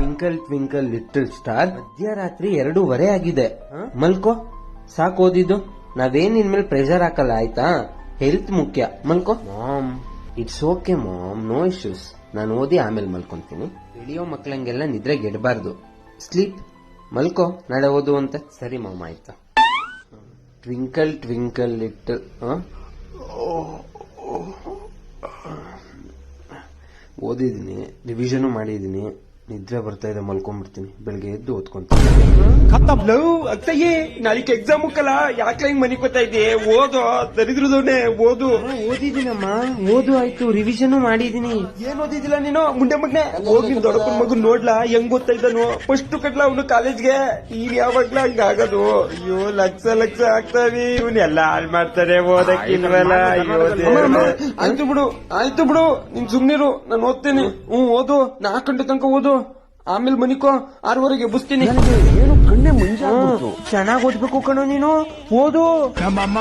Twinkle twinkle little star ಮಧ್ಯರಾತ್ರಿ 2:30 ಆಗಿದೆ. ಮಲ್ಕೋ, ಸಾಕು ಓದಿದ್ದು. ನಾವೇನ್ ಇನ್ಮೇಲೆ ಪ್ರೆಷರ್ ಹಾಕಲ್ಲ, ಆಯ್ತಾ? ಹೆಲ್ತ್ ಮುಖ್ಯ. ಮಲ್ಕೋ. Mom, it's okay mom, no issues. ನಾನು ಓದಿ ಆಮೇಲೆ ಮಲ್ಕೊಂತೀನಿ. ಬೆಳೆಯೋ ಮಕ್ಳಂಗೆಲ್ಲ ನಿದ್ರೆಗೆ ಇಡಬಾರ್ದು. ಸ್ಲೀಪ್. ಮಲ್ಕೋ, ನಾಳೆ ಓದು ಅಂತ. ಸರಿ ಮಾಮ್, ಆಯ್ತಾ? ಟ್ವಿಂಕಲ್ ಟ್ವಿಂಕಲ್ ಲಿಟಲ್ ಓದಿದ್ದೀನಿ, ರಿವಿಷನ್ ಮಾಡಿದೀನಿ. ನಿದ್ರೆ ಬರ್ತಾ ಇದೆ, ಮಲ್ಕೊಂಡ್ಬಿಡ್ತೀನಿ. ಬೆಳಗ್ಗೆ ಎದ್ದು ಓದ್ಕೊಂತೀನಿ. ಅಕ್ಸಯ್ಯ, ನಾಳೆಗೆ ಎಕ್ಸಾಮ್ ಮುಕ್ಕಲ್ಲ, ಯಾಕೆ ಹಿಂಗ್ ಮನಿ ಗೊತ್ತಾ ಇದ್ದೆ? ಓದು, ದರಿದ್ರದವನೇ, ಓದು. ಓದಿದ್ದೀನಮ್ಮ, ಓದು ಆಯ್ತು, ರಿವಿಷನ್ ಮಾಡಿದೀನಿ. ಏನ್ ಓದಿದಿಲ್ಲ ನೀನು ಮುಂಡೆ ಮಗ್ನೆ? ಹೋಗಿ ನಿನ್ ದೊಡ್ಡಪ್ಪನ ಮಗನ್ ನೋಡ್ಲಾ ಹೆಂಗ್ ಗೊತ್ತಾ ಇದ್ದಾನು? ಫಸ್ಟ್ ಕಟ್ಲ ಅವನು ಕಾಲೇಜ್ಗೆ. ಈಗ ಯಾವಾಗ್ಲಾ ಹಂಗ ಆಗದು? ಅಯ್ಯೋ, ಲಕ್ಷ ಲಕ್ಷ ಆಗ್ತಾವಿ, ಇವನ್ನೆಲ್ಲ ಹಾಳ್ ಮಾಡ್ತಾರೆ. ಓದಕ್ಕಿಲ್ವಲ್ಲ. ಆಯ್ತು ಬಿಡು, ಆಯ್ತು ಬಿಡು, ನೀನ್ ಸುಮ್ನಿರು, ನಾನು ಓದ್ತೀನಿ. ಓದು, 4 ಗಂಟೆ ತನಕ ಓದು. ಆಮೇಲೆ ಮನಿಕೋ, 6:30 ಎಬ್ಬಿಸ್ತೀನಿ. ಏನು ಕಣ್ಣೆ ಮುಂಜಾನೆ ಚೆನ್ನಾಗಿ ಓದ್ಬೇಕು ಕಣೋ ನೀನು. ಓದು. ನಮ್ಮಮ್ಮ